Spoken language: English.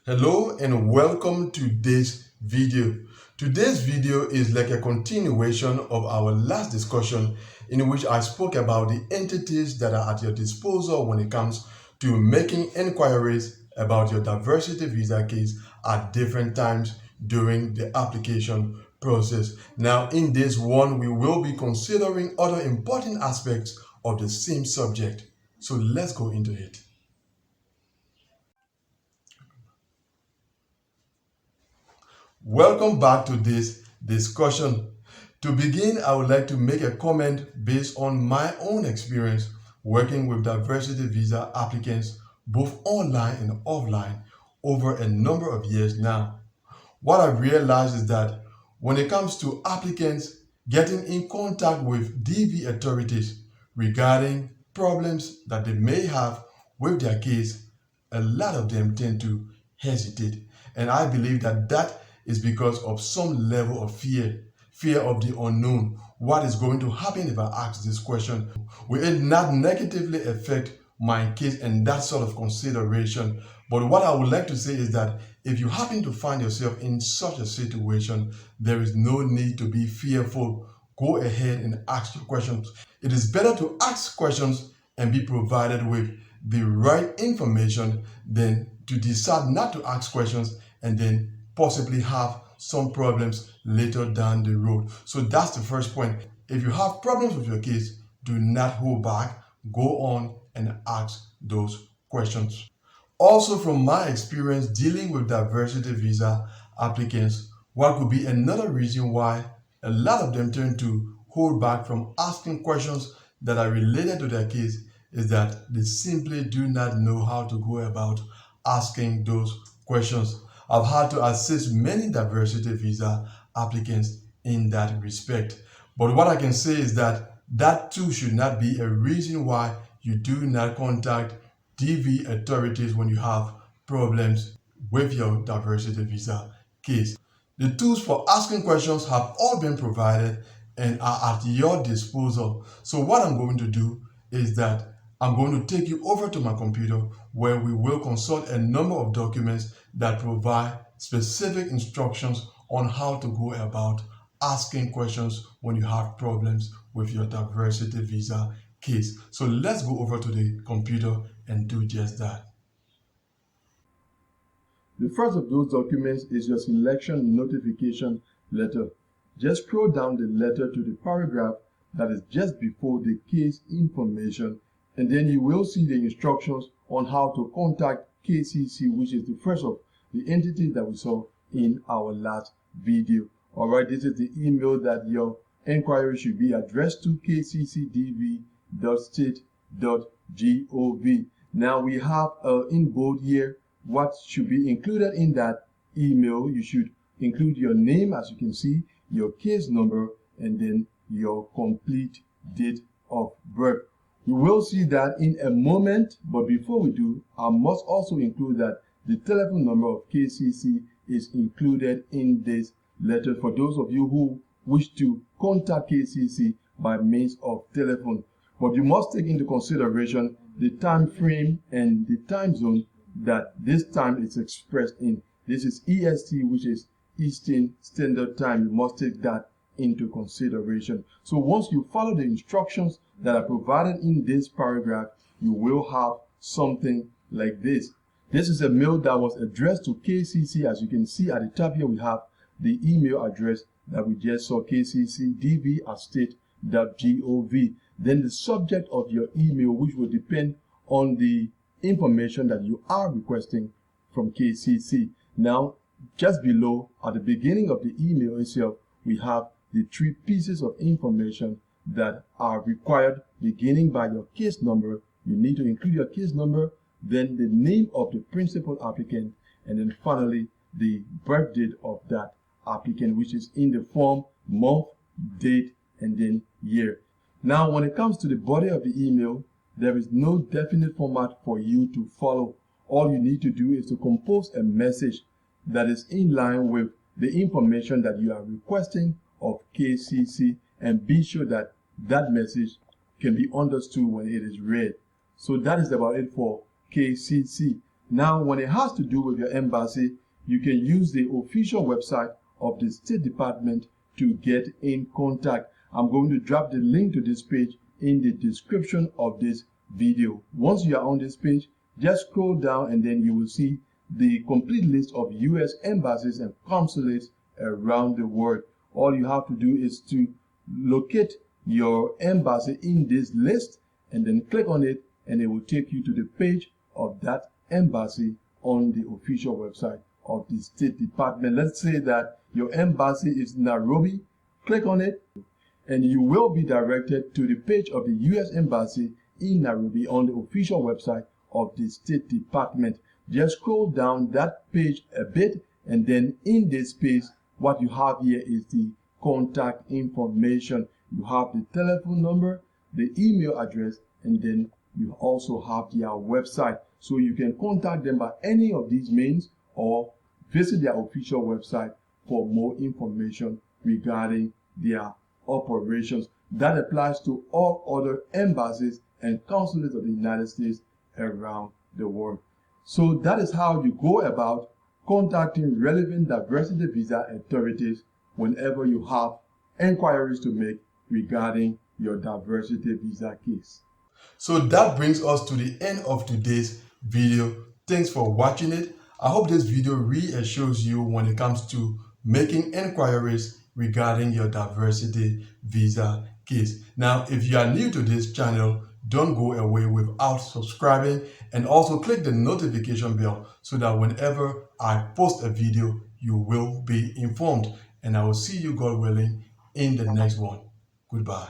Hello and welcome to this video. Today's video is like a continuation of our last discussion in which I spoke about the entities that are at your disposal when it comes to making inquiries about your diversity visa case at different times during the application process. Now, in this one, we will be considering other important aspects of the same subject. So let's go into it. Welcome back to this discussion. To begin, I would like to make a comment based on my own experience working with diversity visa applicants both online and offline over a number of years now. What I've realized is that when it comes to applicants getting in contact with DV authorities regarding problems that they may have with their case, a lot of them tend to hesitate. And I believe that that is because of some level of fear of the unknown. What is going to happen if I ask this question? Will it not negatively affect my case and that sort of consideration? But what I would like to say is that if you happen to find yourself in such a situation, there is no need to be fearful. Go ahead and ask your questions. It is better to ask questions and be provided with the right information than to decide not to ask questions and then possibly have some problems later down the road. So that's the first point. If you have problems with your case, do not hold back. Go on and ask those questions. Also, from my experience dealing with diversity visa applicants, what could be another reason why a lot of them tend to hold back from asking questions that are related to their case is that they simply do not know how to go about asking those questions. I've had to assist many diversity visa applicants in that respect. But what I can say is that that too should not be a reason why you do not contact DV authorities when you have problems with your diversity visa case. The tools for asking questions have all been provided and are at your disposal. So what I'm going to do is that I'm going to take you over to my computer where we will consult a number of documents that provide specific instructions on how to go about asking questions when you have problems with your diversity visa case. So let's go over to the computer and do just that. The first of those documents is your selection notification letter. Just scroll down the letter to the paragraph that is just before the case information, and then you will see the instructions on how to contact KCC, which is the first of the entities that we saw in our last video. All right, this is the email that your inquiry should be addressed to, kccdv.state.gov. Now we have in bold here what should be included in that email. You should include your name, as you can see, your case number, and then your complete date of birth. We will see that in a moment, but before we do, I must also include that the telephone number of KCC is included in this letter for those of you who wish to contact KCC by means of telephone. But you must take into consideration the time frame and the time zone that this time is expressed in. This is EST, which is Eastern Standard Time. You must take that into consideration. So once you follow the instructions that are provided in this paragraph, you will have something like this. This is a mail that was addressed to KCC. As you can see at the top here, we have the email address that we just saw, kccdv@state.gov. Then the subject of your email, which will depend on the information that you are requesting from KCC. Now, just below, at the beginning of the email itself, we have the three pieces of information that are required, beginning by your case number. You need to include your case number, then the name of the principal applicant, and then finally the birth date of that applicant, which is in the form month, date, and then year. Now, when it comes to the body of the email, there is no definite format for you to follow. All you need to do is to compose a message that is in line with the information that you are requesting of KCC, and be sure that that message can be understood when it is read. So that is about it for KCC. Now, when it has to do with your embassy, you can use the official website of the State Department to get in contact. I'm going to drop the link to this page in the description of this video. Once you are on this page, just scroll down and then you will see the complete list of U.S. embassies and consulates around the world. All you have to do is to locate your embassy in this list and then click on it, and it will take you to the page of that embassy on the official website of the State Department. Let's say that your embassy is Nairobi. Click on it and you will be directed to the page of the U.S. Embassy in Nairobi on the official website of the State Department. Just scroll down that page a bit, and then in this page, what you have here is the contact information. You have the telephone number, the email address, and then you also have their website. So you can contact them by any of these means or visit their official website for more information regarding their operations. That applies to all other embassies and consulates of the United States around the world. So that is how you go about contacting relevant diversity visa authorities whenever you have inquiries to make regarding your diversity visa case. So that brings us to the end of today's video. Thanks for watching it. I hope this video reassures you when it comes to making inquiries regarding your diversity visa case. Now, if you are new to this channel, don't go away without subscribing, and also click the notification bell so that whenever I post a video, you will be informed. And I will see you, God willing, in the next one. Goodbye.